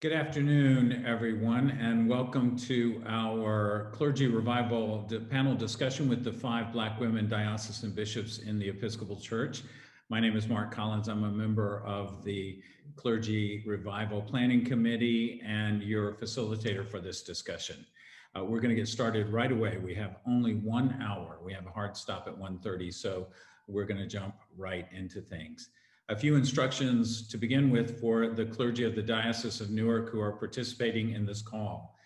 Good afternoon, everyone, and welcome to our Clergy Revival panel discussion with the 5 Black women diocesan bishops in the Episcopal Church. My name is Mark Collins. I'm a member of the Clergy Revival Planning Committee and your facilitator for this discussion. We're going to get started right away. We have only 1 hour. We have a hard stop at 1:30, so we're going to jump right into things. A few instructions to begin with for the clergy of the Diocese of Newark who are participating in this call.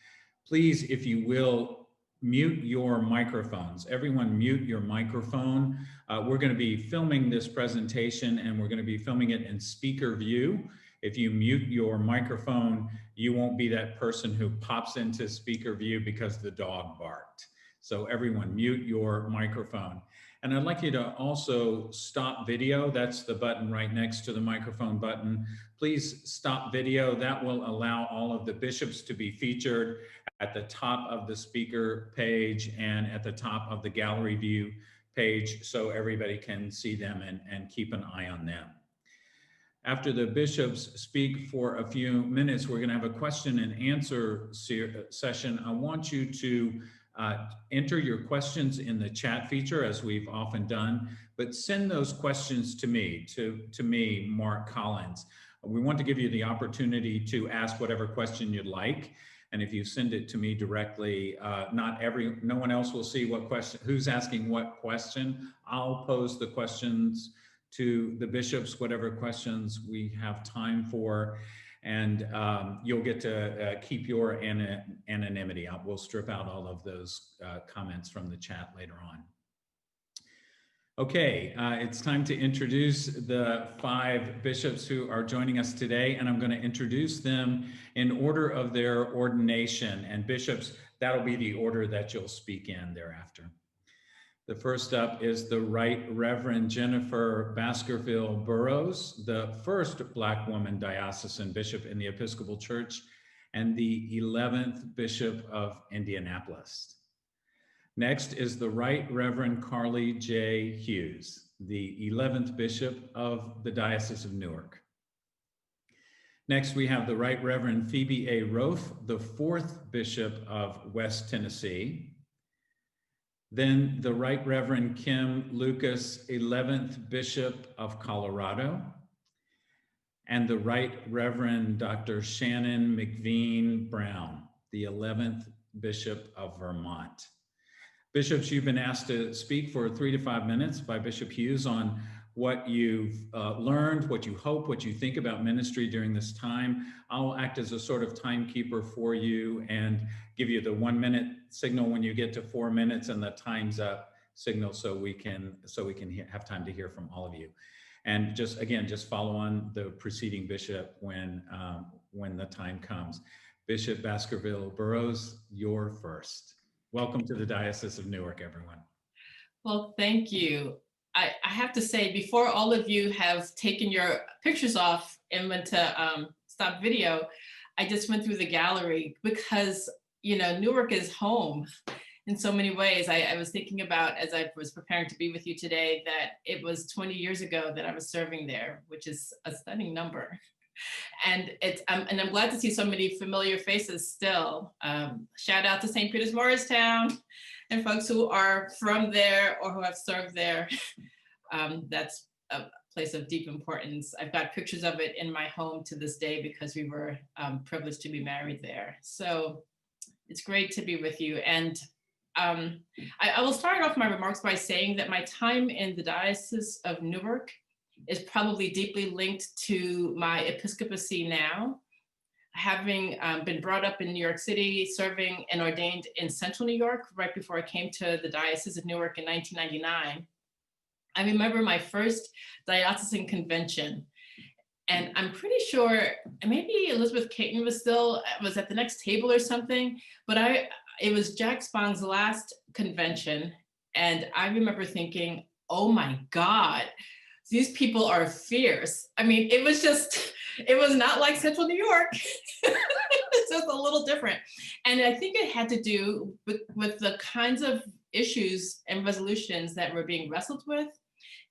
Please, if you will, mute your microphones. Everyone mute your microphone. We're going to be filming this presentation and we're going to be filming it in speaker view. If you mute your microphone, you won't be that person who pops into speaker view because the dog barked. So everyone mute your microphone. And I'd like you to also stop video. That's the button right next to the microphone button. Please stop video. That will allow all of the bishops to be featured at the top of the speaker page and at the top of the gallery view page so everybody can see them and keep an eye on them. After the bishops speak for a few minutes, we're going to have a question and answer session. I want you to enter your questions in the chat feature, as we've often done, but send those questions to me, Mark Collins. We want to give you the opportunity to ask whatever question you'd like. And if you send it to me directly, no one else will see what question, who's asking what question. I'll pose the questions to the bishops, whatever questions we have time for. And you'll get to keep your anonymity. We'll strip out all of those comments from the chat later on. Okay, it's time to introduce the 5 bishops who are joining us today, and I'm going to introduce them in order of their ordination. And bishops, that'll be the order that you'll speak in thereafter. The first up is the Right Reverend Jennifer Baskerville-Burrows, the first Black woman diocesan bishop in the Episcopal Church and the 11th Bishop of Indianapolis. Next is the Right Reverend Carlye J. Hughes, the 11th Bishop of the Diocese of Newark. Next, we have the Right Reverend Phoebe A. Roaf, the 4th Bishop of West Tennessee. Then the Right Reverend Kim Lucas, 11th Bishop of Colorado, and the Right Reverend Dr. Shannon MacVean-Brown, the 11th Bishop of Vermont. Bishops, you've been asked to speak for 3 to 5 minutes by Bishop Hughes on what you've learned, what you hope, what you think about ministry during this time. I'll act as a sort of timekeeper for you and give you the 1-minute signal when you get to 4 minutes and the time's up signal so we can have time to hear from all of you. And just follow on the preceding bishop when the time comes. Bishop Baskerville-Burrows, you're first. Welcome to the Diocese of Newark, everyone. Well, thank you. I have to say, before all of you have taken your pictures off and went to stop video, I just went through the gallery because, you know, Newark is home in so many ways. I was thinking about, as I was preparing to be with you today, that it was 20 years ago that I was serving there, which is a stunning number. And I'm glad to see so many familiar faces still. Shout out to St. Peter's Morristown and folks who are from there or who have served there. That's a place of deep importance. I've got pictures of it in my home to this day because we were privileged to be married there. So it's great to be with you. And I will start off my remarks by saying that my time in the Diocese of Newark is probably deeply linked to my episcopacy now. Having been brought up in New York City, serving and ordained in Central New York right before I came to the Diocese of Newark in 1999, I remember my first diocesan convention. And I'm pretty sure maybe Elizabeth Caton was at the next table or something, but it was Jack Spong's last convention. And I remember thinking, oh my God, these people are fierce. I mean, it was not like Central New York. It's just a little different. And I think it had to do with the kinds of issues and resolutions that were being wrestled with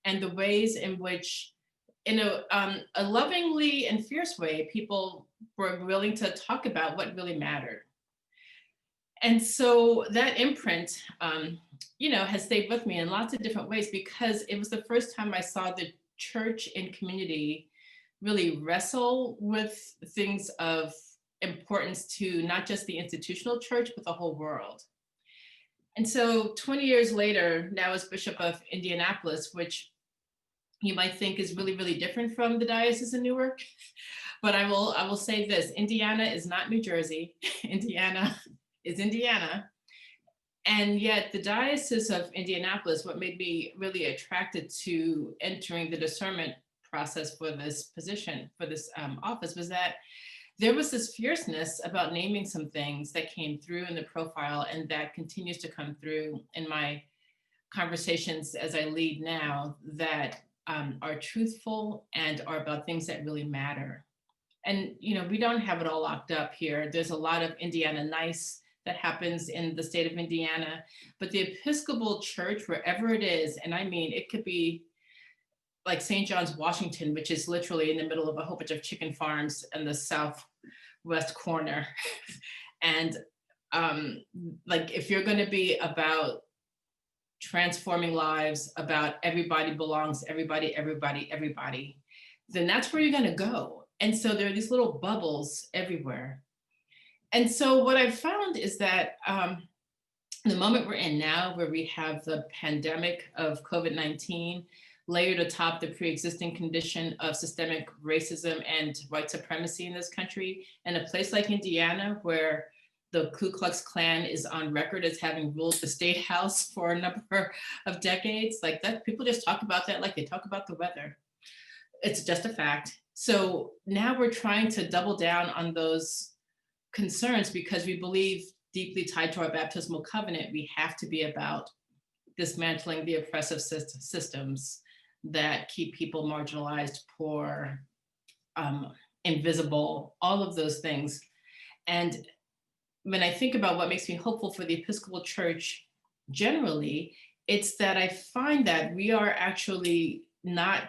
and the ways in which in a lovingly and fierce way, people were willing to talk about what really mattered. And so that imprint, has stayed with me in lots of different ways, because it was the first time I saw the church and community really wrestle with things of importance to not just the institutional church, but the whole world. And so 20 years later, now as Bishop of Indianapolis, which you might think is really, really different from the Diocese of Newark. But I will say this: Indiana is not New Jersey. Indiana is Indiana. And yet the Diocese of Indianapolis, what made me really attracted to entering the discernment process for this position, for this office, was that there was this fierceness about naming some things that came through in the profile, and that continues to come through in my conversations as I lead now, that are truthful and are about things that really matter. And, we don't have it all locked up here. There's a lot of Indiana nice that happens in the state of Indiana, but the Episcopal Church, wherever it is, and I mean, it could be like St. John's, Washington, which is literally in the middle of a whole bunch of chicken farms in the southwest corner. And like, if you're going to be about transforming lives, about everybody belongs, everybody, then that's where you're going to go. And so there are these little bubbles everywhere. And so what I've found is that the moment we're in now, where we have the pandemic of COVID-19 layered atop the pre-existing condition of systemic racism and white supremacy in this country, and a place like Indiana, where the Ku Klux Klan is on record as having ruled the state house for a number of decades, like that, people just talk about that like they talk about the weather. It's just a fact. So now we're trying to double down on those concerns, because we believe, deeply tied to our baptismal covenant, we have to be about dismantling the oppressive systems that keep people marginalized, poor, invisible, all of those things. And when I think about what makes me hopeful for the Episcopal Church generally, it's that I find that we are actually not,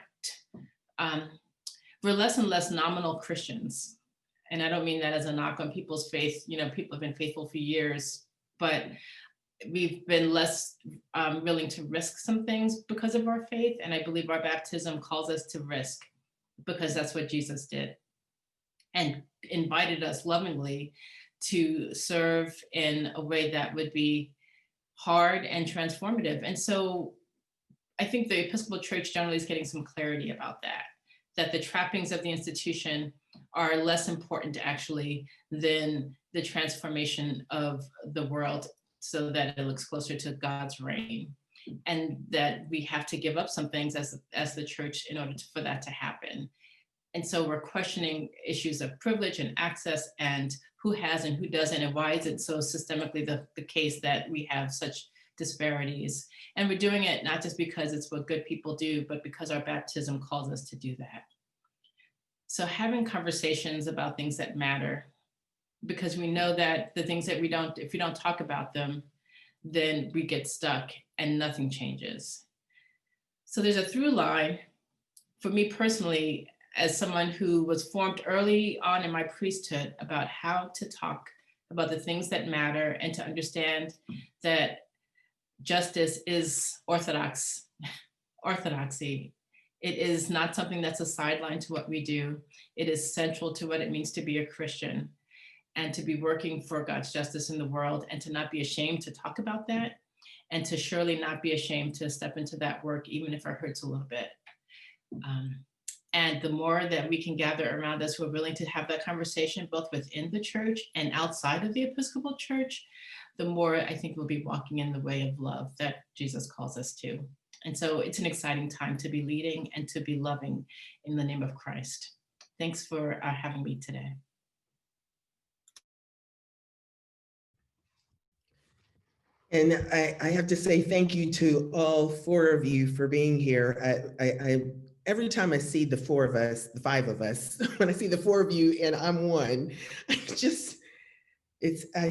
we're less and less nominal Christians. And I don't mean that as a knock on people's faith. People have been faithful for years, but we've been less willing to risk some things because of our faith. And I believe our baptism calls us to risk, because that's what Jesus did, and invited us lovingly to serve in a way that would be hard and transformative. And so I think the Episcopal Church generally is getting some clarity about that the trappings of the institution are less important actually than the transformation of the world, so that it looks closer to God's reign, and that we have to give up some things as the church in order for that to happen. And so we're questioning issues of privilege and access, and who has and who doesn't, and why is it so systemically the case that we have such disparities. And we're doing it not just because it's what good people do, but because our baptism calls us to do that. So having conversations about things that matter, because we know that the things that if we don't talk about them, then we get stuck and nothing changes. So there's a through line for me personally, as someone who was formed early on in my priesthood, about how to talk about the things that matter, and to understand that justice is orthodoxy. It is not something that's a sideline to what we do. It is central to what it means to be a Christian, and to be working for God's justice in the world, and to not be ashamed to talk about that, and to surely not be ashamed to step into that work, even if it hurts a little bit. And the more that we can gather around us who are willing to have that conversation, both within the church and outside of the Episcopal Church, the more I think we'll be walking in the way of love that Jesus calls us to. And so it's an exciting time to be leading and to be loving in the name of Christ. Thanks for having me today. And I have to say thank you to all four of you for being here. I every time I see the four of us, the five of us, when I see the four of you and I'm one, I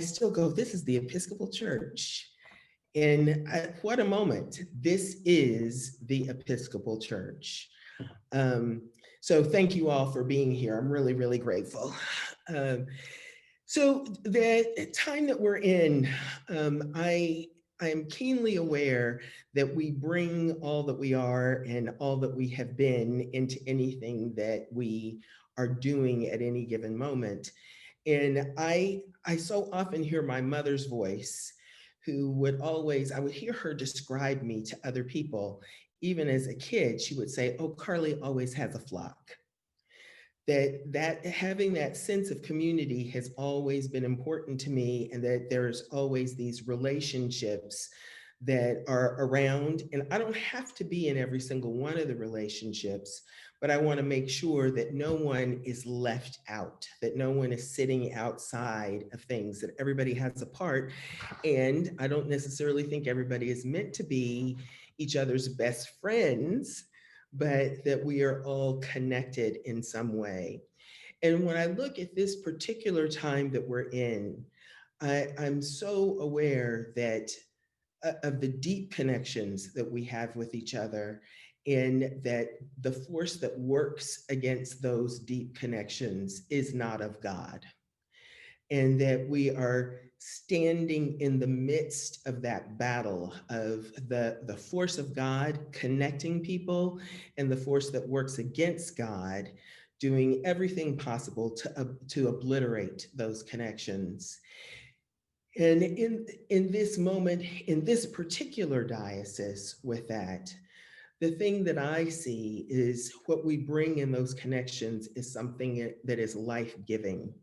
still go, this is the Episcopal Church. And what a moment. This is the Episcopal Church. So thank you all for being here. I'm really, really grateful. So the time that we're in, I am keenly aware that we bring all that we are and all that we have been into anything that we are doing at any given moment. And I so often hear my mother's voice, who would always, I would hear her describe me to other people. Even as a kid, she would say, "Oh, Carlye always has a flock." That having that sense of community has always been important to me, and that there's always these relationships that are around. And I don't have to be in every single one of the relationships, but I want to make sure that no one is left out, that no one is sitting outside of things, that everybody has a part. And I don't necessarily think everybody is meant to be each other's best friends, but that we are all connected in some way. And when I look at this particular time that we're in, I'm so aware that of the deep connections that we have with each other, and that the force that works against those deep connections is not of God. And that we are standing in the midst of that battle of the force of God connecting people, and the force that works against God doing everything possible to obliterate those connections. And in this moment, in this particular diocese, with that, the thing that I see is what we bring in those connections is something that is life-giving,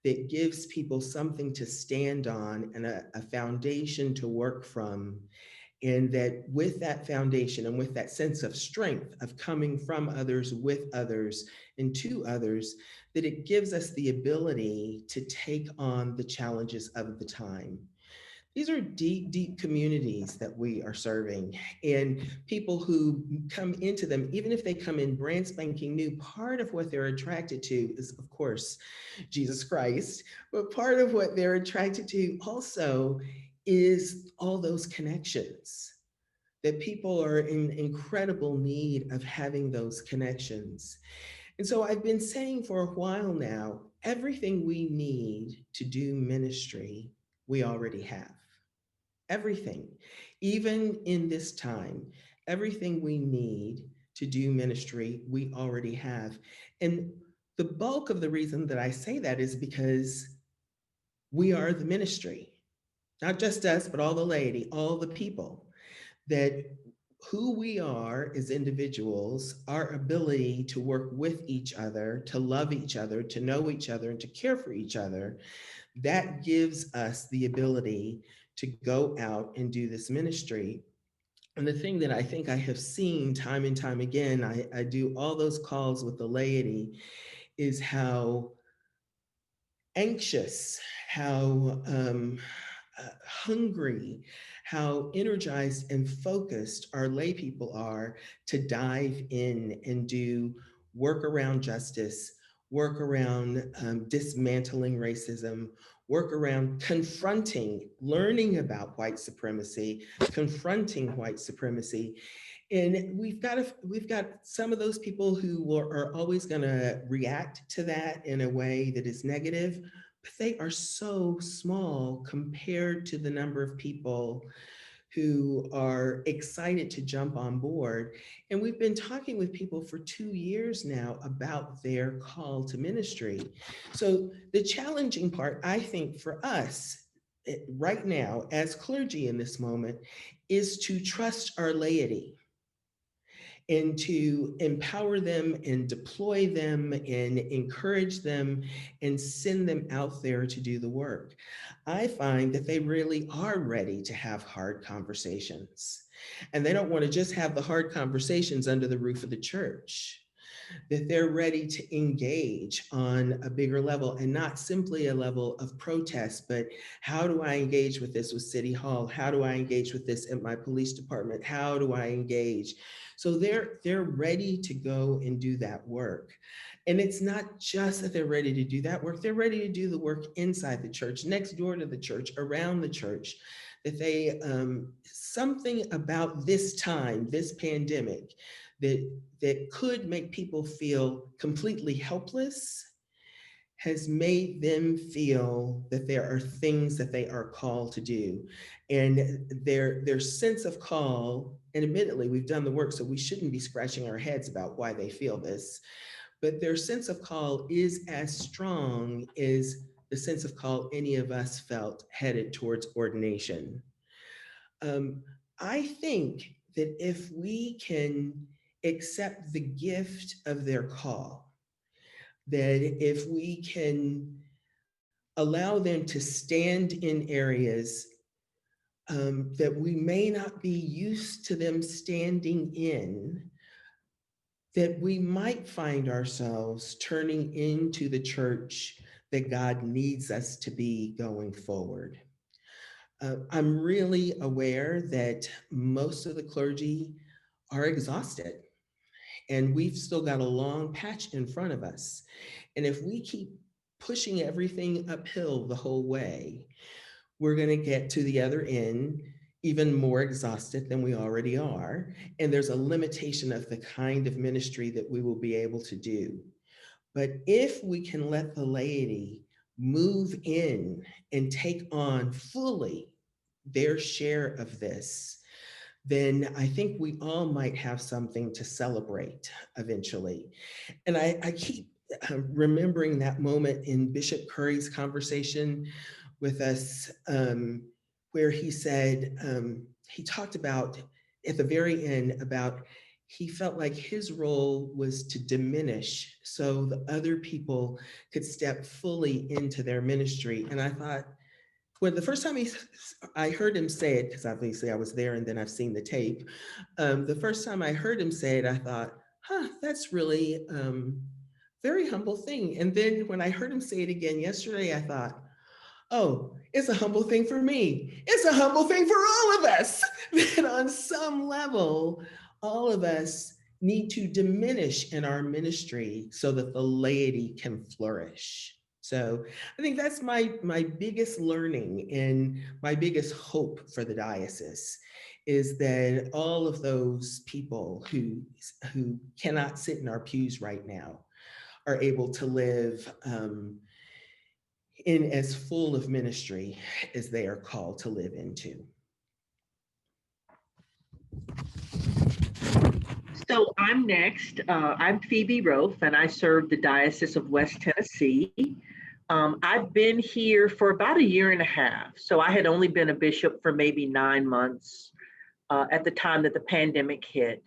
that gives people something to stand on and a foundation to work from. And that with that foundation and with that sense of strength of coming from others, with others, and to others, that it gives us the ability to take on the challenges of the time. These are deep, deep communities that we are serving, and people who come into them, even if they come in brand spanking new, part of what they're attracted to is, of course, Jesus Christ, but part of what they're attracted to also is all those connections, that people are in incredible need of having those connections. And so I've been saying for a while now, everything we need to do ministry, we already have. Everything, even in this time, everything we need to do ministry, we already have. And the bulk of the reason that I say that is because we are the ministry, not just us, but all the laity, all the people, that who we are as individuals, our ability to work with each other, to love each other, to know each other, and to care for each other, that gives us the ability to go out and do this ministry. And the thing that I think I have seen time and time again, I do all those calls with the laity, is how anxious, how hungry, how energized and focused our lay people are to dive in and do work around justice, work around dismantling racism, work around confronting, learning about white supremacy, confronting white supremacy. And we've got some of those people who are always going to react to that in a way that is negative, but they are so small compared to the number of people who are excited to jump on board. And we've been talking with people for 2 years now about their call to ministry. So the challenging part, I think, for us right now as clergy in this moment is to trust our laity, and to empower them and deploy them and encourage them and send them out there to do the work. I find that they really are ready to have hard conversations. And they don't want to just have the hard conversations under the roof of the church, that they're ready to engage on a bigger level, and not simply a level of protest, but how do I engage with this with City Hall? How do I engage with this at my police department? How do I engage? So they're ready to go and do that work. And it's not just that they're ready to do that work, they're ready to do the work inside the church, next door to the church, around the church, that they, something about this time, this pandemic, that could make people feel completely helpless, has made them feel that there are things that they are called to do. And their sense of call, and admittedly, we've done the work, so we shouldn't be scratching our heads about why they feel this, but their sense of call is as strong as the sense of call any of us felt headed towards ordination. I think that if we can accept the gift of their call, that if we can allow them to stand in areas that we may not be used to them standing in, that we might find ourselves turning into the church that God needs us to be going forward. I'm really aware that most of the clergy are exhausted, and we've still got a long patch in front of us. And if we keep pushing everything uphill the whole way, we're going to get to the other end even more exhausted than we already are. And there's a limitation of the kind of ministry that we will be able to do. But if we can let the laity move in and take on fully their share of this, then I think we all might have something to celebrate eventually. And I keep remembering that moment in Bishop Curry's conversation with us, where he said, he talked about at the very end about he felt like his role was to diminish so the other people could step fully into their ministry. And I thought, well, the first time I heard him say it, because obviously I was there and then I've seen the tape. The first time I heard him say it, I thought, that's really very humble thing. And then when I heard him say it again yesterday, I thought, oh, it's a humble thing for me. It's a humble thing for all of us. That on some level, all of us need to diminish in our ministry so that the laity can flourish. So I think that's my biggest learning and my biggest hope for the diocese, is that all of those people who cannot sit in our pews right now are able to live in as full of ministry as they are called to live into. So I'm next. I'm Phoebe Rofe, and I serve the Diocese of West Tennessee. I've been here for about a year and a half. So I had only been a bishop for maybe 9 months at the time that the pandemic hit.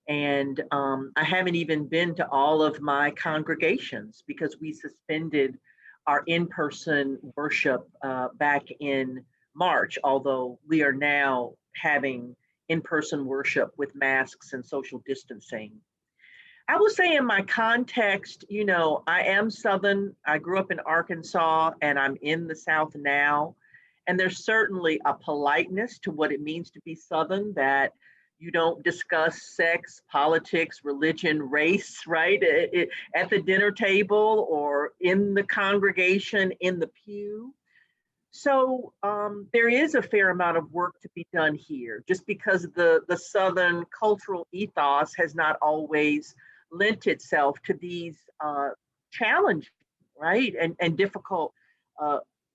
And I haven't even been to all of my congregations because we suspended our in-person worship back in March, although we are now having in-person worship with masks and social distancing. I will say in my context, you know, I am Southern. I grew up in Arkansas and I'm in the South now. And there's certainly a politeness to what it means to be Southern, that you don't discuss sex, politics, religion, race, right? At the dinner table or in the congregation, in the pew. So there is a fair amount of work to be done here, just because the Southern cultural ethos has not always lent itself to these challenges, right? And difficult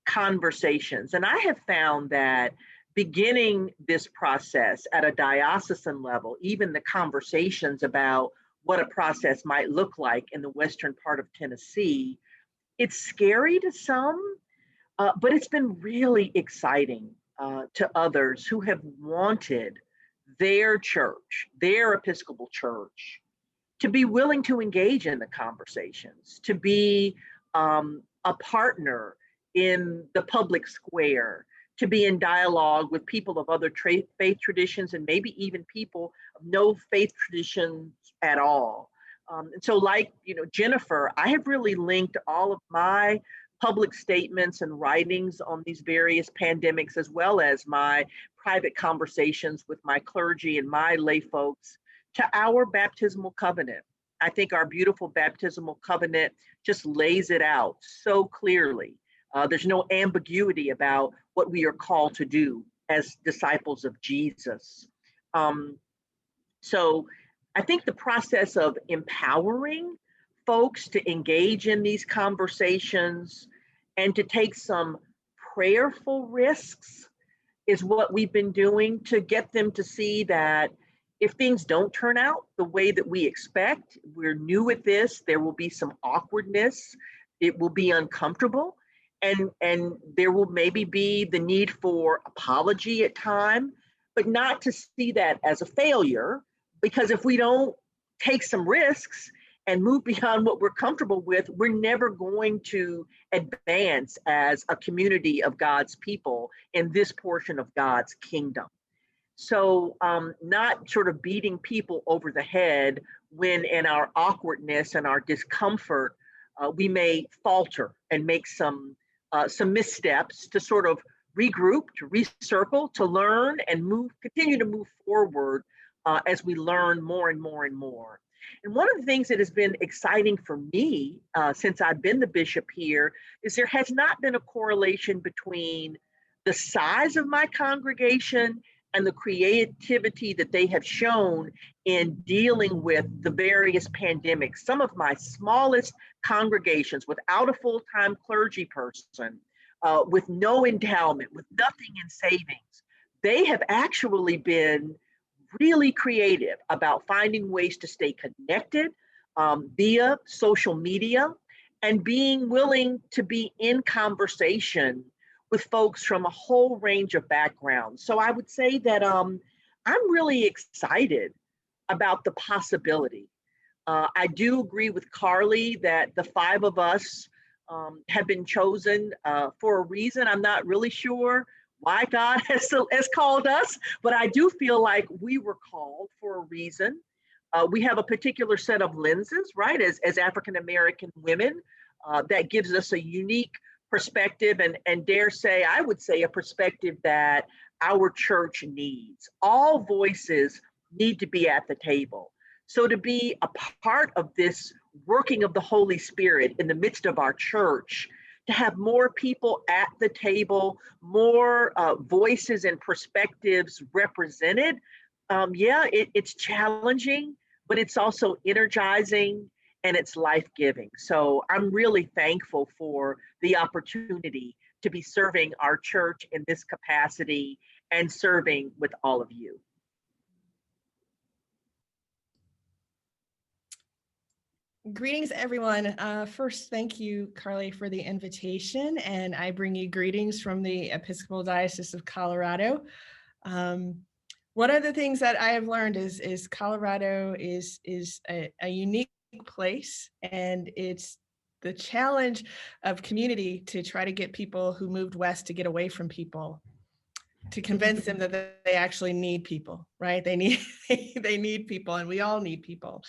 conversations. And I have found that beginning this process at a diocesan level, even the conversations about what a process might look like in the western part of Tennessee, it's scary to some, but it's been really exciting to others who have wanted their church, their Episcopal Church, to be willing to engage in the conversations, to be a partner in the public square, to be in dialogue with people of other faith traditions and maybe even people of no faith traditions at all. And so like, you know, Jennifer, I have really linked all of my public statements and writings on these various pandemics, as well as my private conversations with my clergy and my lay folks, to our baptismal covenant. I think our beautiful baptismal covenant just lays it out so clearly. There's no ambiguity about what we are called to do as disciples of Jesus. So I think the process of empowering folks to engage in these conversations and to take some prayerful risks is what we've been doing to get them to see that if things don't turn out the way that we expect, we're new at this, there will be some awkwardness, it will be uncomfortable, and there will maybe be the need for apology at time, but not to see that as a failure, because if we don't take some risks and move beyond what we're comfortable with, we're never going to advance as a community of God's people in this portion of God's kingdom. So not sort of beating people over the head when in our awkwardness and our discomfort, we may falter and make some missteps, to sort of regroup, to recircle, to learn and continue to move forward as we learn more and more and more. And one of the things that has been exciting for me since I've been the bishop here is there has not been a correlation between the size of my congregation and the creativity that they have shown in dealing with the various pandemics. Some of my smallest congregations without a full-time clergy person, with no endowment, with nothing in savings, they have actually been really creative about finding ways to stay connected via social media and being willing to be in conversation with folks from a whole range of backgrounds. So I would say that I'm really excited about the possibility. I do agree with Carlye that the five of us have been chosen for a reason. I'm not really sure why God has called us, but I do feel like we were called for a reason. We have a particular set of lenses, right, as African-American women, that gives us a unique perspective and I would say a perspective that our church needs. All voices need to be at the table. So to be a part of this working of the Holy Spirit in the midst of our church, to have more people at the table, more voices and perspectives represented, it's challenging, but it's also energizing and it's life-giving. So I'm really thankful for the opportunity to be serving our church in this capacity and serving with all of you. Greetings, everyone. First, thank you, Carlye, for the invitation, and I bring you greetings from the Episcopal Diocese of Colorado. One of the things that I have learned is Colorado is a unique place, and it's the challenge of community to try to get people who moved west to get away from people, to convince them that they actually need people, right? They need people, and we all need people.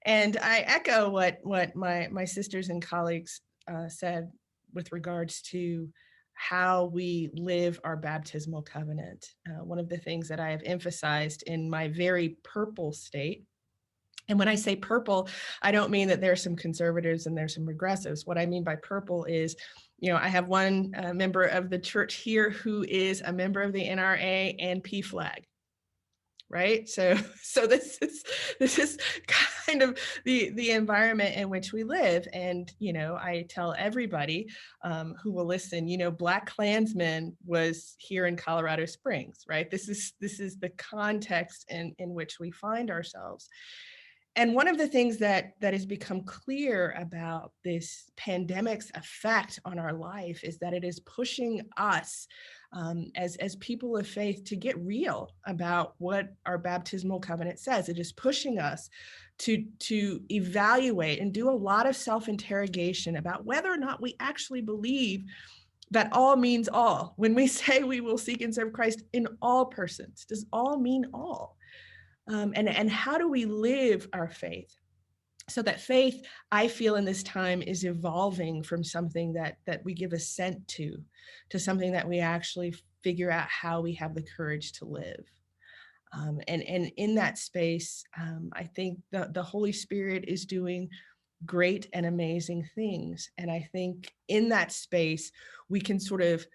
And I echo what my sisters and colleagues said with regards to how we live our baptismal covenant. One of the things that I have emphasized in my very purple state, and when I say purple, I don't mean that there's some conservatives and there's some regressives. What I mean by purple is, I have one member of the church here who is a member of the NRA and PFLAG. Right. So this is kind of the environment in which we live. And, I tell everybody who will listen, Black Klansman was here in Colorado Springs, right? This is the context in which we find ourselves. And one of the things that has become clear about this pandemic's effect on our life is that it is pushing us as people of faith to get real about what our baptismal covenant says. It is pushing us to evaluate and do a lot of self-interrogation about whether or not we actually believe that all means all. When we say we will seek and serve Christ in all persons, does all mean all? And how do we live our faith? So that faith, I feel in this time, is evolving from something that we give assent to something that we actually figure out how we have the courage to live. And in that space, I think the Holy Spirit is doing great and amazing things. And I think in that space, we can sort of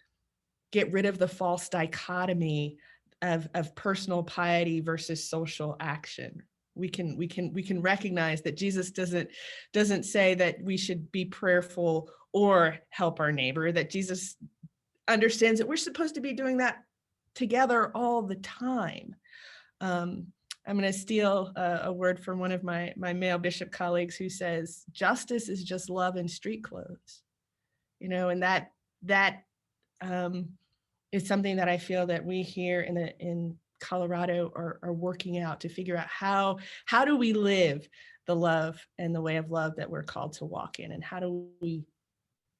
get rid of the false dichotomy of personal piety versus social action. We can recognize that Jesus doesn't say that we should be prayerful or help our neighbor, that Jesus understands that we're supposed to be doing that together all the time. I'm going to steal a word from one of my male bishop colleagues who says, justice is just love in street clothes. And that is something that I feel that we here in Colorado are working out to figure out how do we live the love and the way of love that we're called to walk in, and how do we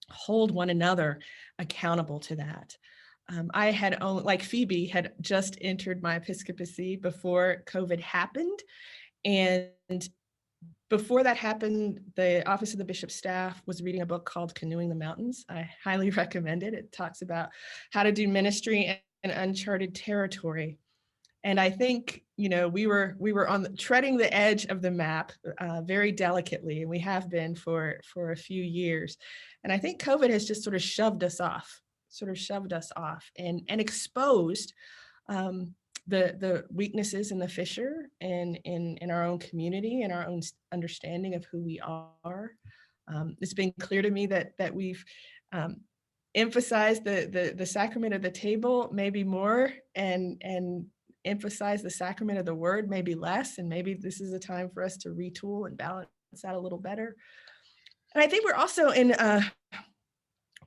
hold one another accountable to that. I had, like Phoebe, had just entered my episcopacy before COVID happened. And before that happened, the Office of the Bishop Staff was reading a book called Canoeing the Mountains. I highly recommend it. It talks about how to do ministry in uncharted territory. And I think, we were on treading the edge of the map very delicately, and we have been for a few years. And I think COVID has just sort of shoved us off and exposed the weaknesses in the fissure and in our own community and our own understanding of who we are. It's been clear to me that we've emphasized the sacrament of the table maybe more, and emphasize the sacrament of the word maybe less, and maybe this is a time for us to retool and balance that a little better. And I think we're also in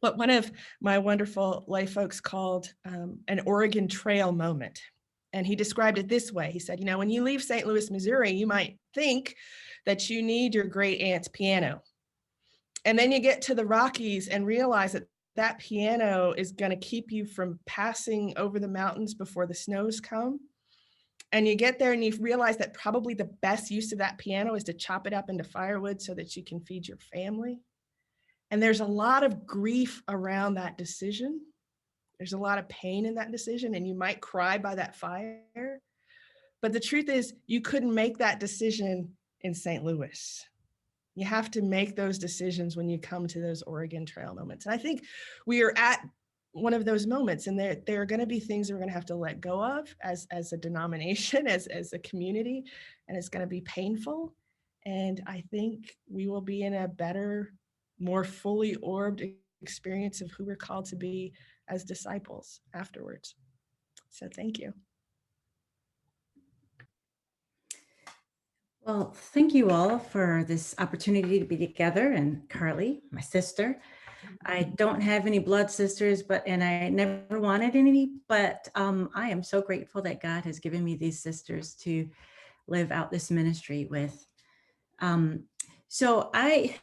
what one of my wonderful lay folks called an Oregon Trail moment. And he described it this way. He said, when you leave St. Louis, Missouri, you might think that you need your great aunt's piano. And then you get to the Rockies and realize that piano is going to keep you from passing over the mountains before the snows come. And you get there and you realize that probably the best use of that piano is to chop it up into firewood so that you can feed your family. And there's a lot of grief around that decision. There's a lot of pain in that decision, and you might cry by that fire. But the truth is, you couldn't make that decision in St. Louis. You have to make those decisions when you come to those Oregon Trail moments. And I think we are at one of those moments, and there are going to be things that we're going to have to let go of as a denomination, as a community, and it's going to be painful. And I think we will be in a better, more fully orbed experience of who we're called to be as disciples afterwards. So thank you. Well, thank you all for this opportunity to be together. And Carlye, my sister, I don't have any blood sisters, and I never wanted any, but I am so grateful that God has given me these sisters to live out this ministry with. So I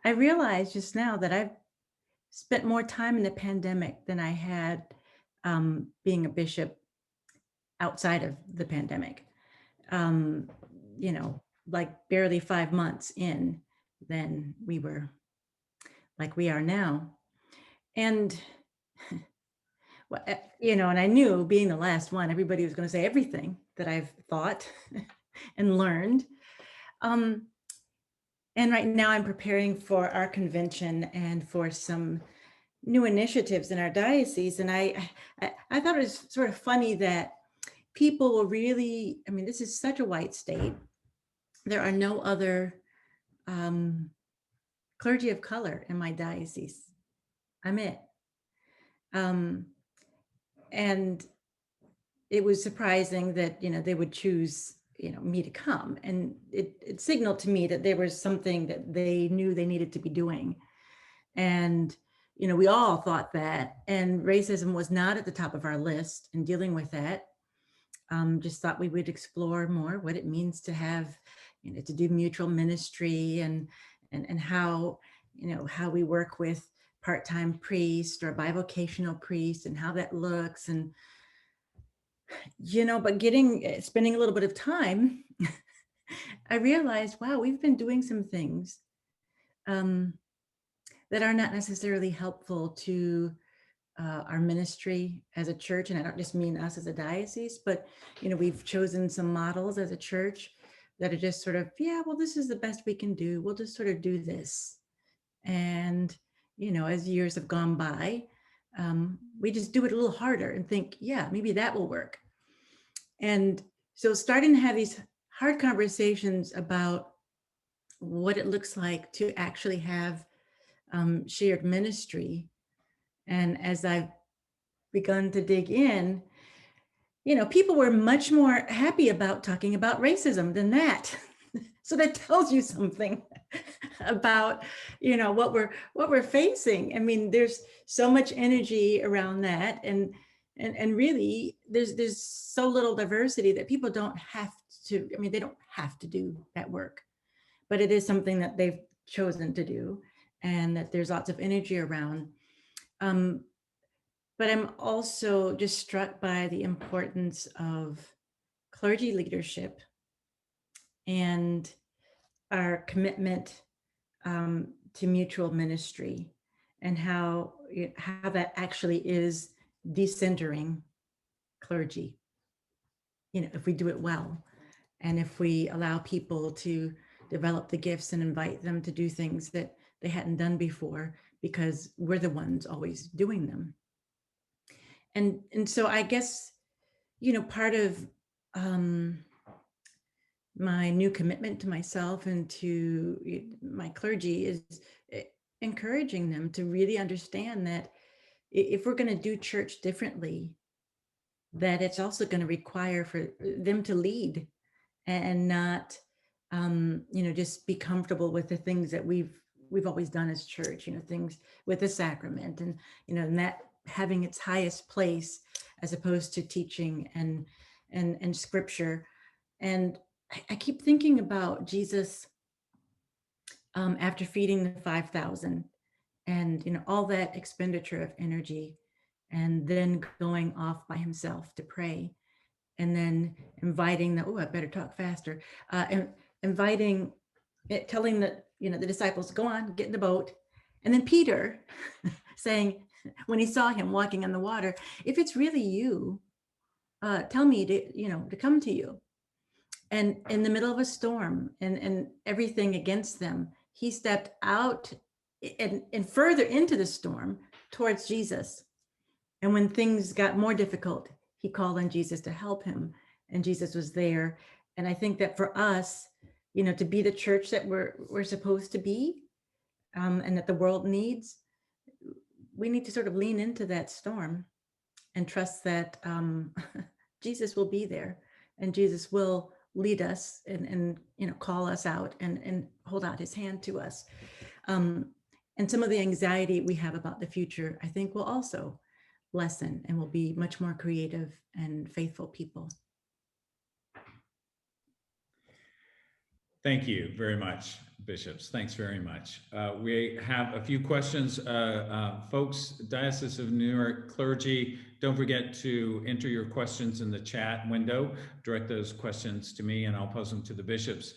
realized just now that I've spent more time in the pandemic than I had being a bishop outside of the pandemic. Like barely 5 months in than we were like we are now. And, and I knew being the last one, everybody was going to say everything that I've thought and learned. And right now I'm preparing for our convention and for some new initiatives in our diocese. And I thought it was sort of funny that people will really, this is such a white state. There are no other clergy of color in my diocese. I'm it. And it was surprising that, they would choose, me to come. And it signaled to me that there was something that they knew they needed to be doing. And, we all thought that, and racism was not at the top of our list in dealing with that. Just thought we would explore more what it means to have, to do mutual ministry and how, how we work with part-time priests or bivocational priests and how that looks. And, but spending a little bit of time, I realized, wow, we've been doing some things that are not necessarily helpful to our ministry as a church. And I don't just mean us as a diocese, but, we've chosen some models as a church that are just sort of, well, this is the best we can do. We'll just sort of do this. And, as years have gone by, we just do it a little harder and think, yeah, maybe that will work. And so starting to have these hard conversations about what it looks like to actually have shared ministry. And as I've begun to dig in, people were much more happy about talking about racism than that. So that tells you something about, what we're facing. I mean, there's so much energy around that, and really, there's so little diversity that people don't have to. I mean, they don't have to do that work, but it is something that they've chosen to do, and that there's lots of energy around. But I'm also just struck by the importance of clergy leadership and our commitment to mutual ministry, and how that actually is decentering clergy. If we do it well, and if we allow people to develop the gifts and invite them to do things that they hadn't done before, because we're the ones always doing them. And so I guess, part of my new commitment to myself and to my clergy is encouraging them to really understand that if we're going to do church differently, that it's also going to require for them to lead and not, just be comfortable with the things that we've always done as church, things with the sacrament and that having its highest place as opposed to teaching and scripture. And I keep thinking about Jesus after feeding the 5,000 and all that expenditure of energy, and then going off by himself to pray, and then inviting I better talk faster, and telling the disciples, go on, get in the boat. And then Peter saying, when he saw him walking on the water, if it's really you, tell me to come to you. And in the middle of a storm and everything against them, he stepped out and further into the storm towards Jesus. And when things got more difficult, he called on Jesus to help him, and Jesus was there. And I think that for us, to be the church that we're supposed to be, and that the world needs, we need to sort of lean into that storm and trust that Jesus will be there, and Jesus will lead us and call us out and hold out his hand to us. And some of the anxiety we have about the future, I think, will also lessen, and we'll be much more creative and faithful people. Thank you very much, bishops. Thanks very much. We have a few questions. Folks, Diocese of Newark clergy, don't forget to enter your questions in the chat window. Direct those questions to me and I'll pose them to the bishops.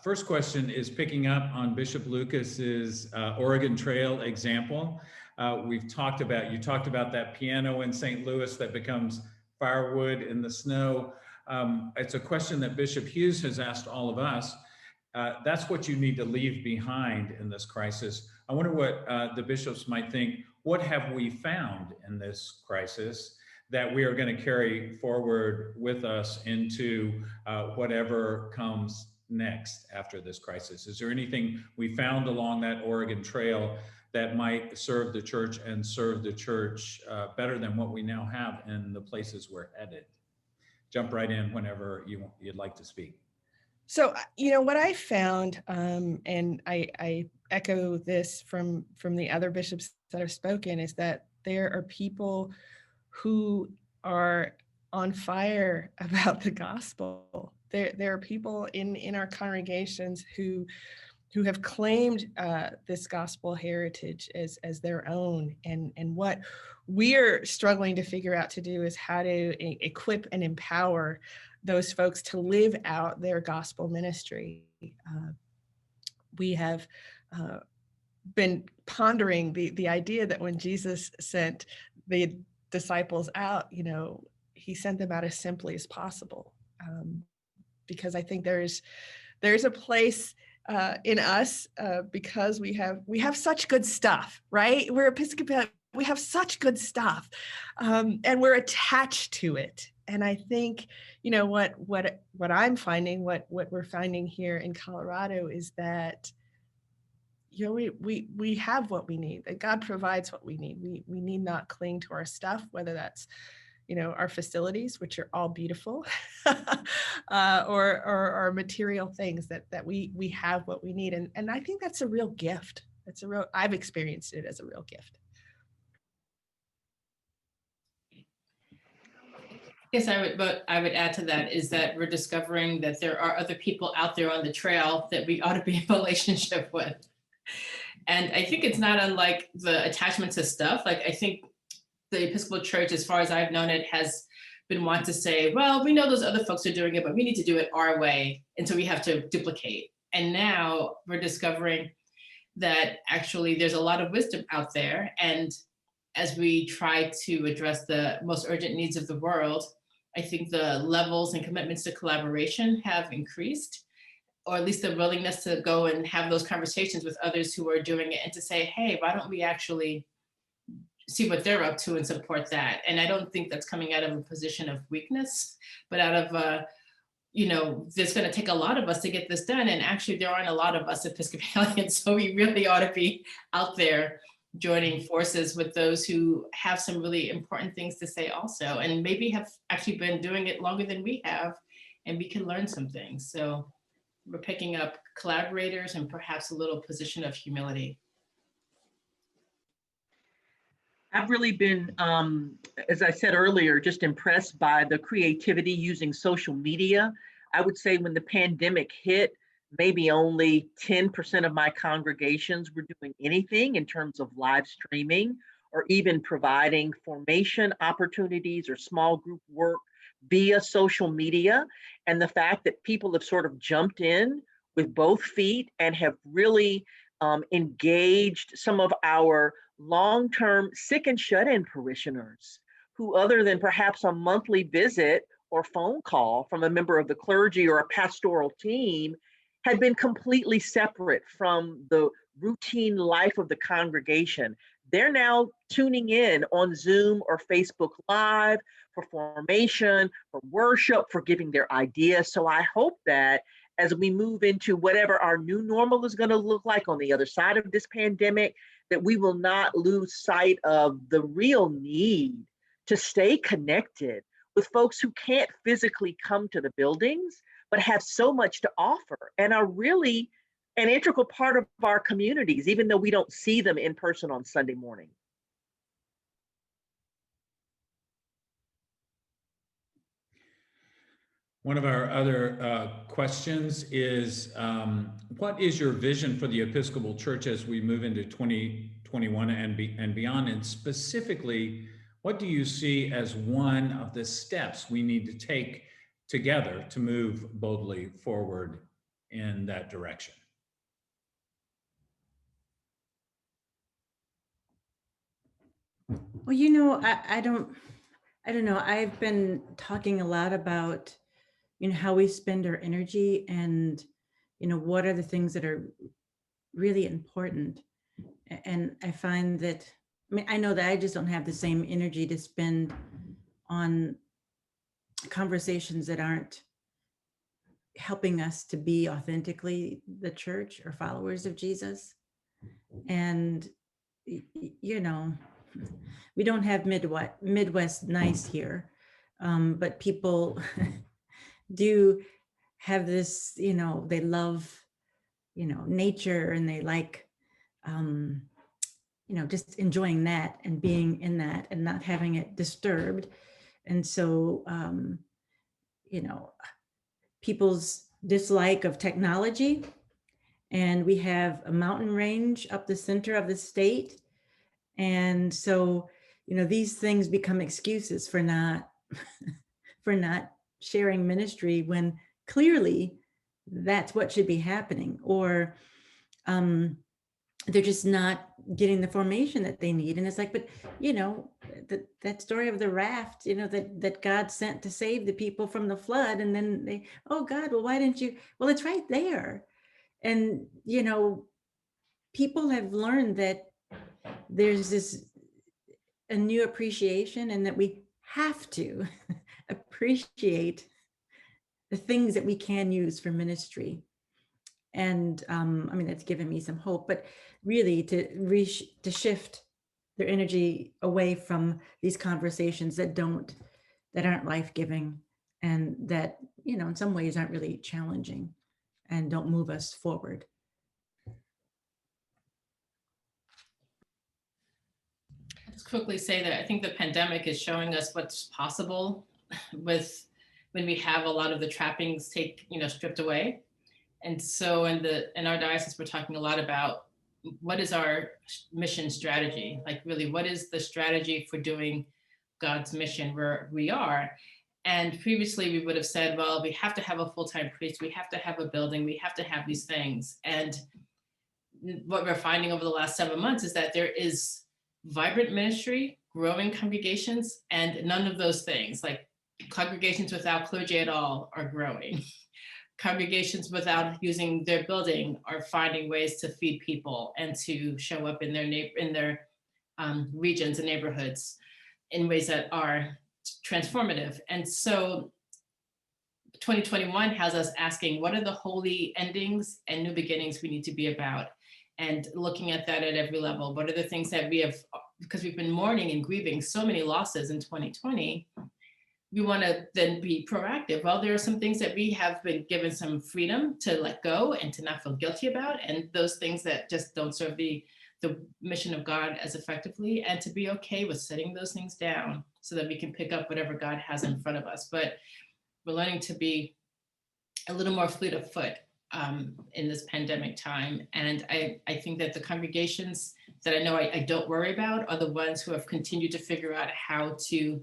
First question is picking up on Bishop Lucas's Oregon Trail example. You talked about that piano in St. Louis that becomes firewood in the snow. It's a question that Bishop Hughes has asked all of us. That's what you need to leave behind in this crisis. I wonder what the bishops might think. What have we found in this crisis that we are going to carry forward with us into whatever comes next after this crisis? Is there anything we found along that Oregon Trail that might serve the church and serve the church better than what we now have in the places we're headed? Jump right in whenever you'd like to speak. So, what I found, and I echo this from the other bishops that have spoken, is that there are people who are on fire about the gospel. There are people in our congregations who have claimed this gospel heritage as their own. And what we're struggling to figure out to do is how to equip and empower those folks to live out their gospel ministry. We have been pondering the idea that when Jesus sent the disciples out, he sent them out as simply as possible. Because I think there's a place in us because we have such good stuff, right? We're we have such good stuff, and we're attached to it. And I think, what I'm finding, what we're finding here in Colorado is that, we have what we need, that God provides what we need. We need not cling to our stuff, whether that's, our facilities, which are all beautiful, or our material things, that we have what we need. And I think that's a real gift. I've experienced it as a real gift. Yes, I would add to that is that we're discovering that there are other people out there on the trail that we ought to be in relationship with. And I think it's not unlike the attachment to stuff. Like, I think the Episcopal Church, as far as I've known it, has been wanting to say, well, we know those other folks are doing it, but we need to do it our way. And so we have to duplicate. And now we're discovering that actually there's a lot of wisdom out there. And as we try to address the most urgent needs of the world, I think the levels and commitments to collaboration have increased, or at least the willingness to go and have those conversations with others who are doing it and to say, hey, why don't we actually see what they're up to and support that? And I don't think that's coming out of a position of weakness, but out of, there's going to take a lot of us to get this done. And actually, there aren't a lot of us Episcopalians, so we really ought to be out there joining forces with those who have some really important things to say also, and maybe have actually been doing it longer than we have, and we can learn some things. So we're picking up collaborators and perhaps a little position of humility. I've really been, as I said earlier, just impressed by the creativity using social media. I would say when the pandemic hit, maybe only 10% of my congregations were doing anything in terms of live streaming or even providing formation opportunities or small group work via social media. And the fact that people have sort of jumped in with both feet and have really engaged some of our long-term sick and shut-in parishioners who, other than perhaps a monthly visit or phone call from a member of the clergy or a pastoral team, had been completely separate from the routine life of the congregation. They're now tuning in on Zoom or Facebook Live for formation, for worship, for giving their ideas. So I hope that as we move into whatever our new normal is going to look like on the other side of this pandemic, that we will not lose sight of the real need to stay connected with folks who can't physically come to the buildings, but have so much to offer and are really an integral part of our communities, even though we don't see them in person on Sunday morning. One of our other questions is, what is your vision for the Episcopal Church as we move into 2021 and beyond? And specifically, what do you see as one of the steps we need to take together to move boldly forward in that direction? Well, I don't know. I've been talking a lot about, how we spend our energy and, what are the things that are really important. And I find that, I know that I just don't have the same energy to spend on conversations that aren't helping us to be authentically the church or followers of Jesus. And, we don't have Midwest nice here, but people do have this, they love, nature, and they like, just enjoying that and being in that and not having it disturbed. And so, people's dislike of technology, and we have a mountain range up the center of the state. And so, these things become excuses for not sharing ministry when clearly that's what should be happening, or they're just not getting the formation that they need. And it's like, but that story of the raft, that God sent to save the people from the flood, and then they, oh God, well, why didn't you? Well, it's right there. And people have learned that there's this a new appreciation, and that we have to appreciate the things that we can use for ministry. And I mean, that's given me some hope, but really to shift their energy away from these conversations that aren't life-giving, and that, you know, in some ways aren't really challenging and don't move us forward. I'll just quickly say that I think the pandemic is showing us what's possible with when we have a lot of the trappings stripped away. And so in our diocese, we're talking a lot about what is our mission strategy? Like, really, what is the strategy for doing God's mission where we are? And previously we would have said, well, we have to have a full-time priest, we have to have a building, we have to have these things. And what we're finding over the last 7 months is that there is vibrant ministry, growing congregations, and none of those things, like congregations without clergy at all, are growing. Congregations without using their building are finding ways to feed people and to show up in their regions and neighborhoods in ways that are transformative. And so 2021 has us asking, what are the holy endings and new beginnings we need to be about? And looking at that at every level. What are the things that we have, because we've been mourning and grieving so many losses in 2020, we want to then be proactive. Well, there are some things that we have been given some freedom to let go and to not feel guilty about, and those things that just don't serve the mission of God as effectively, and to be okay with setting those things down so that we can pick up whatever God has in front of us. But we're learning to be a little more fleet of foot in this pandemic time. And I think that the congregations that I know I don't worry about are the ones who have continued to figure out how to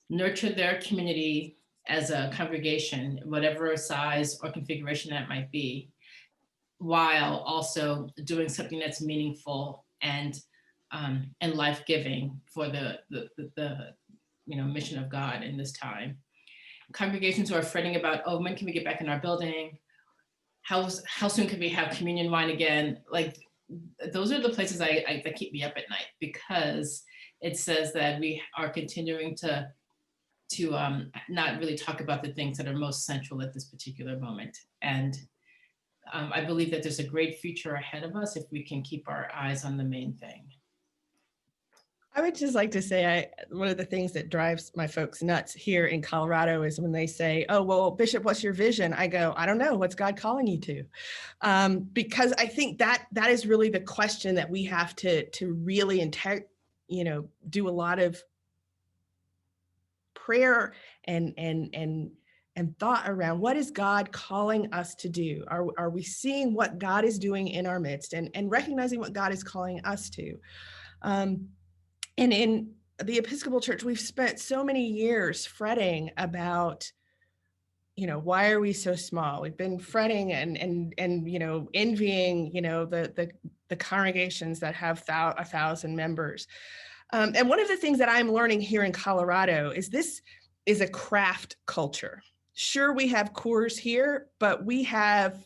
nurture their community as a congregation, whatever size or configuration that might be, while also doing something that's meaningful and life-giving for the mission of God in this time. Congregations who are fretting about, oh, when can we get back in our building? How soon can we have communion wine again? Like, those are the places that keep me up at night, because it says that we are continuing to not really talk about the things that are most central at this particular moment. And I believe that there's a great future ahead of us if we can keep our eyes on the main thing. I would just like to say, one of the things that drives my folks nuts here in Colorado is when they say, oh, well, Bishop, what's your vision? I go, I don't know. What's God calling you to? Because I think that is really the question that we have to really do a lot of prayer and thought around. What is God calling us to do? Are we seeing what God is doing in our midst and recognizing what God is calling us to? And in the Episcopal Church, we've spent so many years fretting about, why are we so small? We've been fretting and envying, the congregations that have 1,000 members. And one of the things that I'm learning here in Colorado is this is a craft culture. Sure, we have Coors here, but we have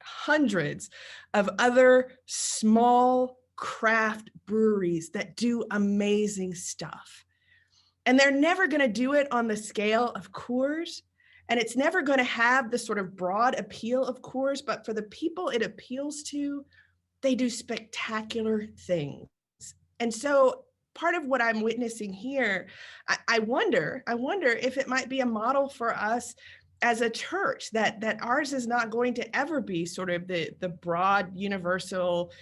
hundreds of other small craft breweries that do amazing stuff. And they're never going to do it on the scale of Coors. And it's never going to have the sort of broad appeal of Coors, but for the people it appeals to, they do spectacular things. And so part of what I'm witnessing here, I wonder if it might be a model for us as a church, that ours is not going to ever be sort of the broad universal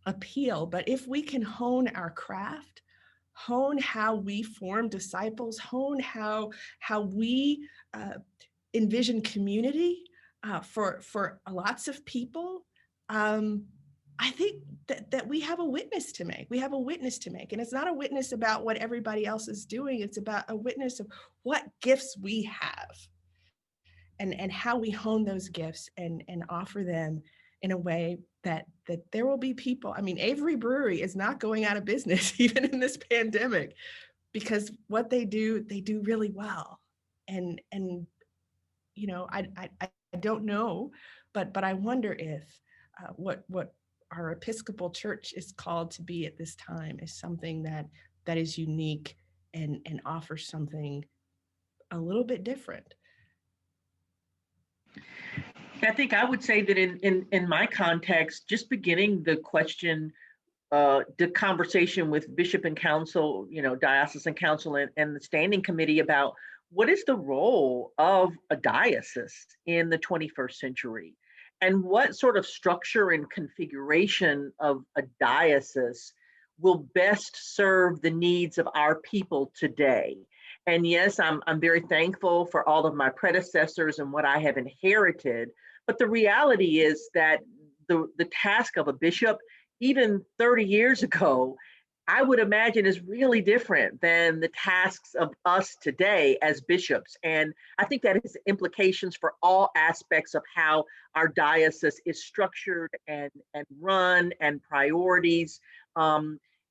appeal, but if we can hone our craft, hone how we form disciples, hone how we envision community for lots of people, I think that we have a witness to make. We have a witness to make. And it's not a witness about what everybody else is doing. It's about a witness of what gifts we have and how we hone those gifts and offer them in a way that there will be people. I mean, Avery Brewery is not going out of business even in this pandemic, because what they do really well. And I don't know, but I wonder if what our Episcopal Church is called to be at this time is something that is unique and offers something a little bit different. I think I would say that in my context, just beginning the question, the conversation with Bishop and Council, Diocesan Council and the Standing Committee about what is the role of a diocese in the 21st century, and what sort of structure and configuration of a diocese will best serve the needs of our people today. And yes, I'm very thankful for all of my predecessors and what I have inherited. But the reality is that the task of a bishop, even 30 years ago, I would imagine is really different than the tasks of us today as bishops. And I think that has implications for all aspects of how our diocese is structured and run and priorities.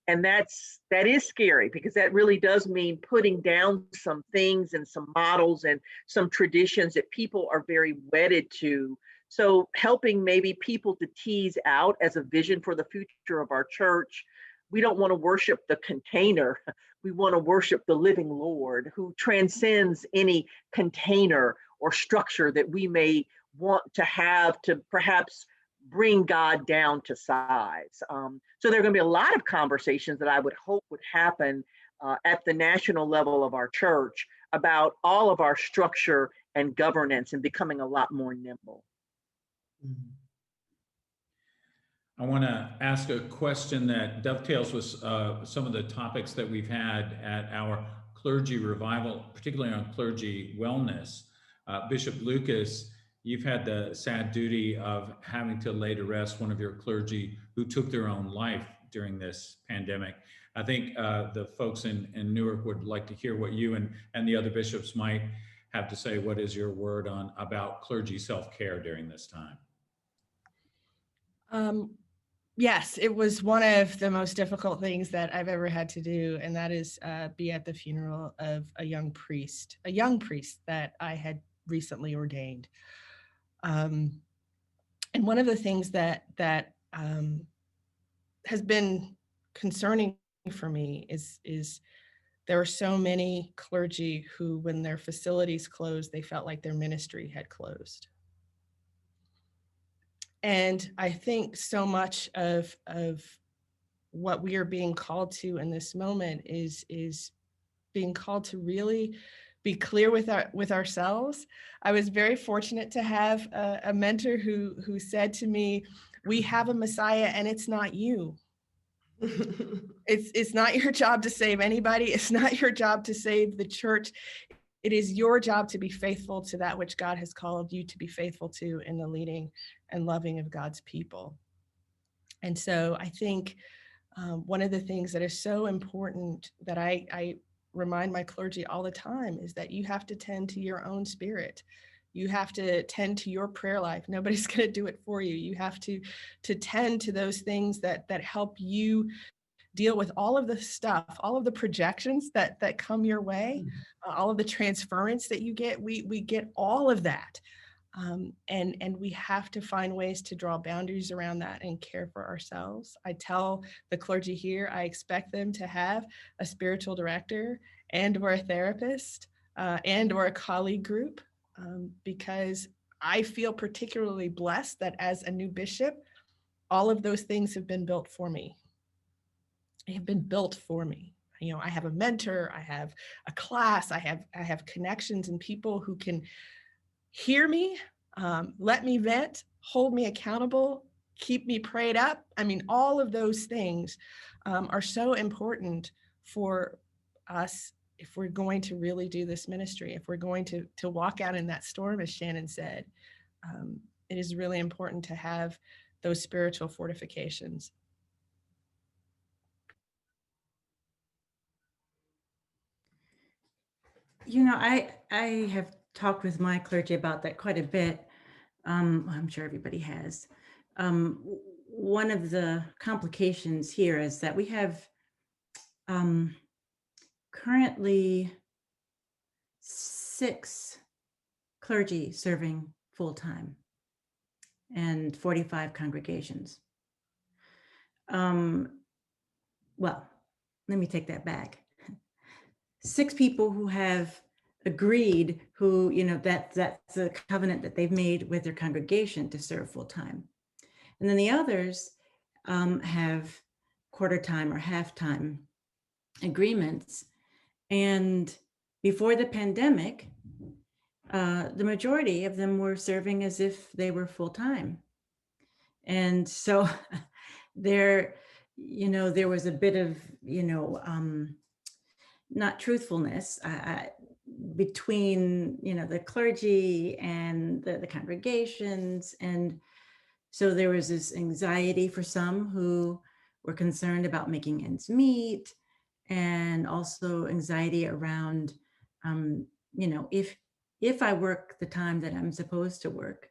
And that is scary, because that really does mean putting down some things and some models and some traditions that people are very wedded to. So helping maybe people to tease out as a vision for the future of our church. We don't want to worship the container. We want to worship the living Lord who transcends any container or structure that we may want to have to perhaps bring God down to size. So there are going to be a lot of conversations that I would hope would happen at the national level of our church about all of our structure and governance and becoming a lot more nimble. I want to ask a question that dovetails with some of the topics that we've had at our Clergy Revival, particularly on clergy wellness. Bishop Lucas, you've had the sad duty of having to lay to rest one of your clergy who took their own life during this pandemic. I think the folks in Newark would like to hear what you and the other bishops might have to say. What is your word about clergy self-care during this time? Yes, it was one of the most difficult things that I've ever had to do, and that is be at the funeral of a young priest that I had recently ordained. And one of the things that has been concerning for me is there are so many clergy who, when their facilities closed, they felt like their ministry had closed. And I think so much of what we are being called to in this moment is being called to really be clear with ourselves. I was very fortunate to have a mentor who said to me, "We have a Messiah, and it's not you. It's not your job to save anybody. It's not your job to save the church. It is your job to be faithful to that which God has called you to be faithful to in the leading and loving of God's people." And so I think one of the things that is so important that I remind my clergy all the time is that you have to tend to your own spirit. You have to tend to your prayer life. Nobody's going to do it for you. You have to tend to those things that help you deal with all of the stuff, all of the projections that come your way, all of the transference that you get. We get all of that. And we have to find ways to draw boundaries around that and care for ourselves. I tell the clergy here, I expect them to have a spiritual director and or a therapist and or a colleague group, because I feel particularly blessed that as a new bishop, all of those things have been built for me. They have been built for me. I have a mentor, I have a class, I have connections and people who can hear me, let me vent, hold me accountable, keep me prayed up. I mean, all of those things are so important for us if we're going to really do this ministry, if we're going to walk out in that storm, as Shannon said. It is really important to have those spiritual fortifications. I have talked with my clergy about that quite a bit. I'm sure everybody has. One of the complications here is that we have currently 6 clergy serving full-time and 45 congregations. well, let me take that back. 6 people who have agreed, who, that's a covenant that they've made with their congregation to serve full time. And then the others have quarter time or half time agreements. And before the pandemic, the majority of them were serving as if they were full time. And so there was a bit of, not truthfulness between, the clergy and the congregations. And so there was this anxiety for some who were concerned about making ends meet, and also anxiety around, if I work the time that I'm supposed to work,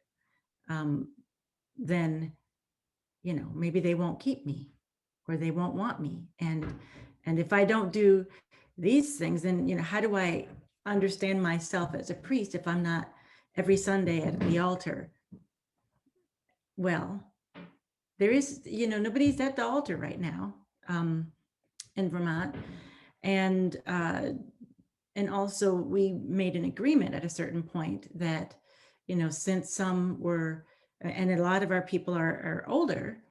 then, maybe they won't keep me, or they won't want me. And if I don't do these things, then, how do I understand myself as a priest if I'm not every Sunday at the altar? Well, there is, nobody's at the altar right now in Vermont. And also we made an agreement at a certain point that, since some were, and a lot of our people are older,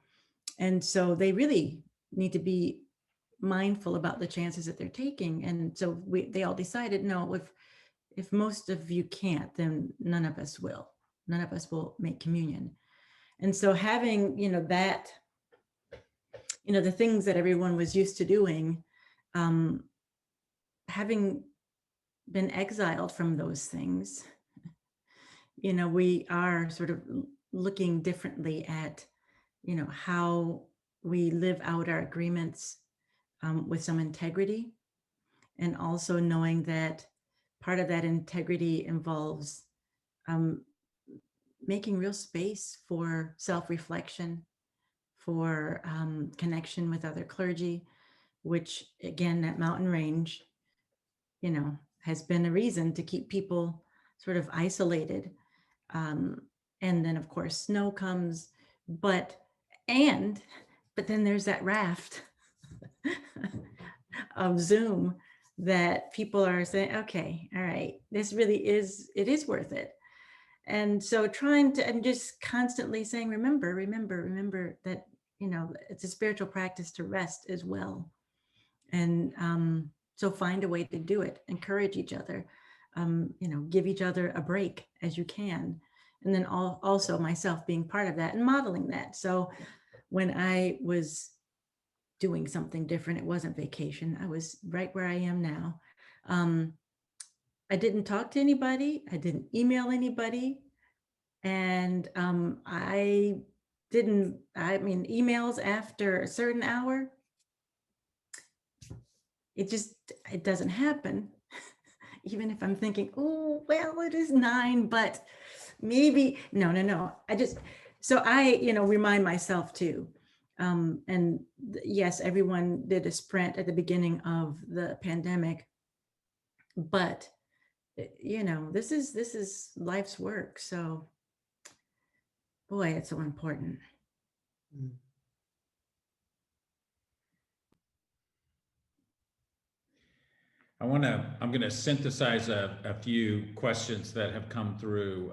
and so they really need to be mindful about the chances that they're taking. And so they all decided, no, if most of you can't, then none of us will make communion. And so having, that, the things that everyone was used to doing, having been exiled from those things, we are sort of looking differently at, how we live out our agreements with some integrity, and also knowing that part of that integrity involves making real space for self-reflection, for connection with other clergy, which again, that mountain range, has been a reason to keep people sort of isolated. And then of course snow comes, but then there's that raft of Zoom that people are saying, okay, all right, this really is, it is worth it. And so trying to, and just constantly saying, remember that, it's a spiritual practice to rest as well. And so find a way to do it, encourage each other, give each other a break as you can. And then also myself being part of that and modeling that. So when I was doing something different, it wasn't vacation, I was right where I am now. I didn't talk to anybody, I didn't email anybody. And emails after a certain hour, it doesn't happen. Even if I'm thinking, oh, well, it is 9, but maybe, no. So I, remind myself too. And yes, everyone did a sprint at the beginning of the pandemic, but this is life's work. So boy, it's so important. I'm going to synthesize a few questions that have come through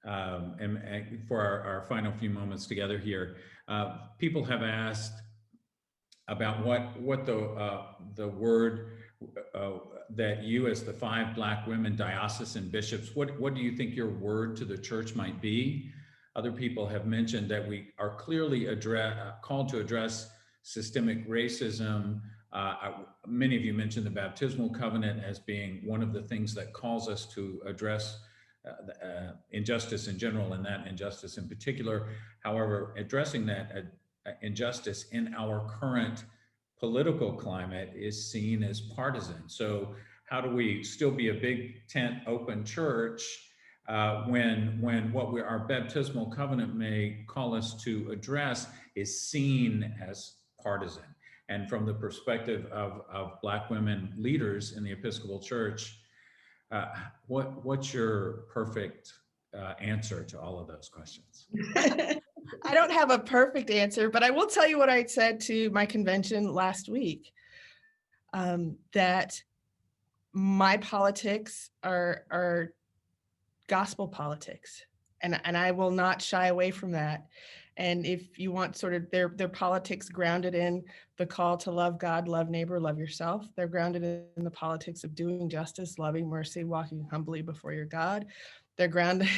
and for our final few moments together here. People have asked about what the word that you, as the 5 Black women diocesan bishops, what do you think your word to the church might be? Other people have mentioned that we are clearly called to address systemic racism. Many of you mentioned the baptismal covenant as being one of the things that calls us to address injustice in general, and that injustice in particular. However, addressing that injustice in our current political climate is seen as partisan. So how do we still be a big tent open church when what our baptismal covenant may call us to address is seen as partisan? And from the perspective of Black women leaders in the Episcopal Church, what's your perfect answer to all of those questions? I don't have a perfect answer, but I will tell you what I said to my convention last week, that my politics are gospel politics, and I will not shy away from that. And if you want sort of their politics grounded in the call to love God, love neighbor, love yourself, they're grounded in the politics of doing justice, loving mercy, walking humbly before your God. They're grounded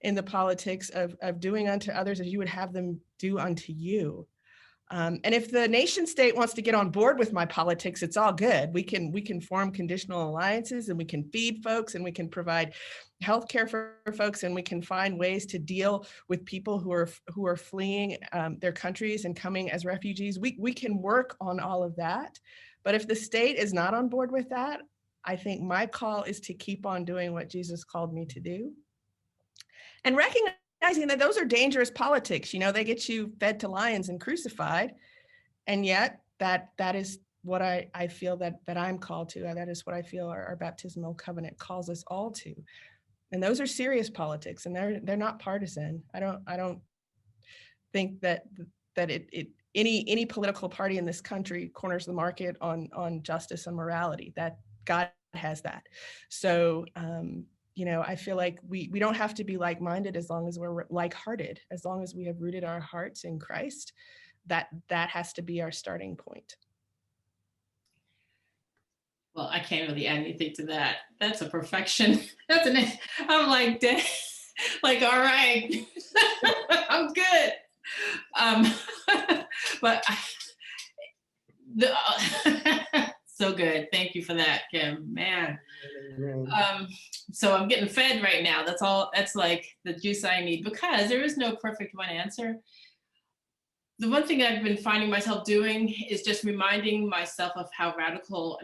in the politics of doing unto others as you would have them do unto you. And if the nation state wants to get on board with my politics, it's all good. We can form conditional alliances, and we can feed folks, and we can provide healthcare for folks, and we can find ways to deal with people who are fleeing their countries and coming as refugees. We can work on all of that. But if the state is not on board with that, I think my call is to keep on doing what Jesus called me to do, and recognizing that those are dangerous politics. You know, they get you fed to lions and crucified, and yet that is what I feel that I'm called to. That is what I feel our baptismal covenant calls us all to. And those are serious politics, and they're not partisan. I don't think that any political party in this country corners the market on justice and morality. That God has that. So I feel like we don't have to be like-minded as long as we're like-hearted, as long as we have rooted our hearts in Christ. That has to be our starting point. Well, I can't really add anything to that. That's a perfection. I'm like, like, all right, I'm good. But so good. Thank you for that, Kim. Man. So I'm getting fed right now. That's like the juice I need, because there is no perfect one answer. The one thing I've been finding myself doing is just reminding myself of how radical,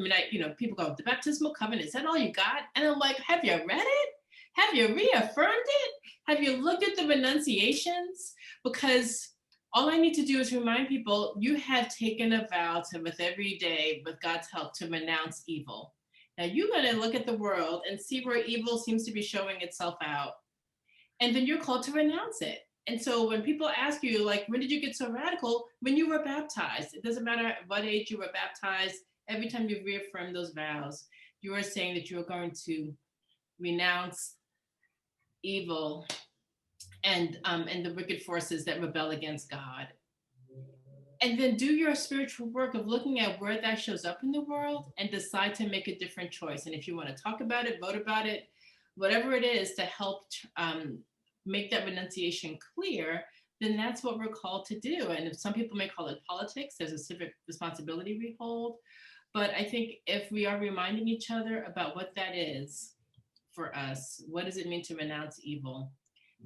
people go, the baptismal covenant, is that all you got? And I'm like, have you read it? Have you reaffirmed it? Have you looked at the renunciations? Because all I need to do is remind people, you have taken a vow to, with every day, with God's help, to renounce evil. Now you're going to look at the world and see where evil seems to be showing itself out. And then you're called to renounce it. And so when people ask you, like, when did you get so radical? When you were baptized. It doesn't matter at what age you were baptized. Every time you reaffirm those vows, you are saying that you are going to renounce evil and the wicked forces that rebel against God. And then do your spiritual work of looking at where that shows up in the world and decide to make a different choice. And if you want to talk about it, vote about it, whatever it is to help make that renunciation clear, then that's what we're called to do. And if some people may call it politics, there's a civic responsibility we hold. But I think if we are reminding each other about what that is for us, what does it mean to renounce evil,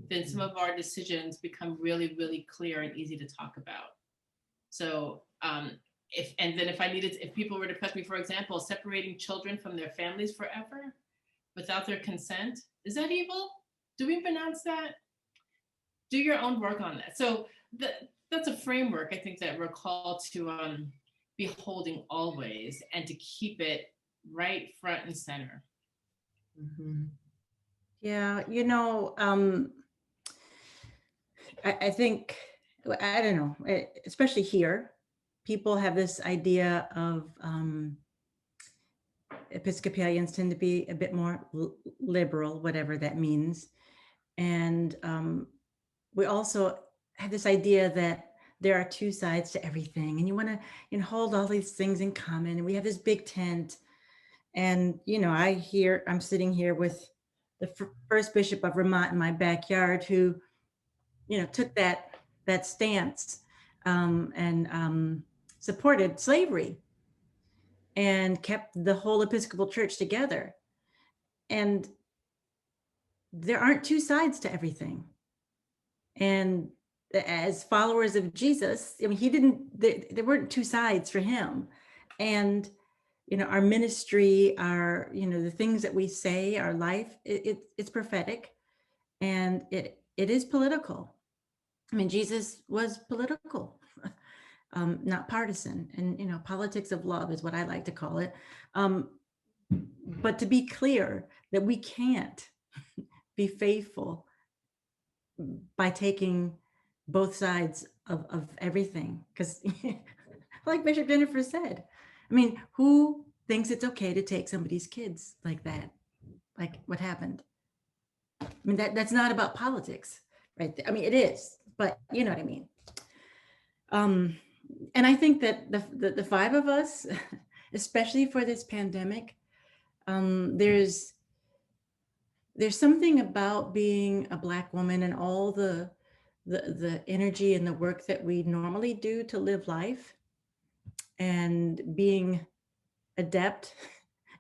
then some of our decisions become really, really clear and easy to talk about. So if people were to press me, for example, separating children from their families forever without their consent, is that evil? Do we renounce that? Do your own work on that. So that's a framework, I think, that we're called to be holding always, and to keep it right front and center. Mm-hmm. Yeah, I think, I don't know, especially here, people have this idea of Episcopalians tend to be a bit more liberal, whatever that means. And we also have this idea that there are two sides to everything, and you want to hold all these things in common. And we have this big tent. And, I'm sitting here with the first bishop of Vermont in my backyard, who, took that stance and supported slavery and kept the whole Episcopal Church together. And there aren't two sides to everything. And as followers of Jesus, there weren't two sides for him. And, our ministry, our, the things that we say, our life, it's prophetic, and it is political. Jesus was political, not partisan. And, politics of love is what I like to call it. But to be clear that we can't be faithful by taking both sides of everything. Because like Bishop Jennifer said, I mean, who thinks it's okay to take somebody's kids like that? Like what happened? I mean, that's not about politics, right? I mean, it is, but you know what I mean. And I think that the five of us, especially for this pandemic, there's something about being a Black woman and all the energy and the work that we normally do to live life, and being adept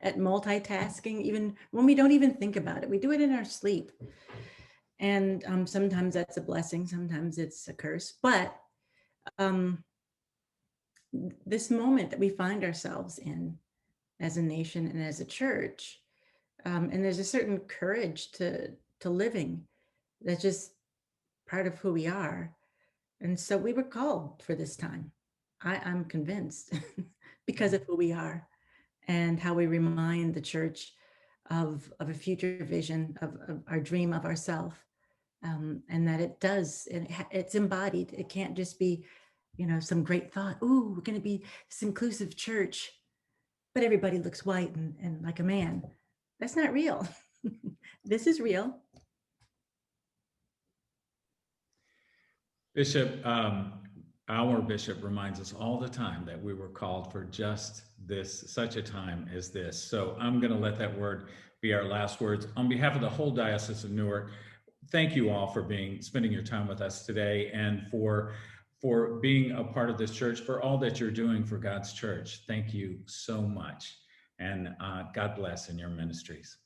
at multitasking, even when we don't even think about it. We do it in our sleep. And sometimes that's a blessing, sometimes it's a curse. But this moment that we find ourselves in as a nation and as a church, and there's a certain courage to living that's just part of who we are. And so we were called for this time. I'm convinced because of who we are and how we remind the church of a future vision of our dream of ourself, and that it's embodied. It can't just be, you know, some great thought. Ooh, we're going to be this inclusive church, but everybody looks white and like a man. That's not real. This is real. Bishop, our bishop reminds us all the time that we were called for just this, such a time as this. So I'm going to let that word be our last words. On behalf of the whole Diocese of Newark, thank you all for spending your time with us today, and for being a part of this church, for all that you're doing for God's church. Thank you so much. And God bless in your ministries.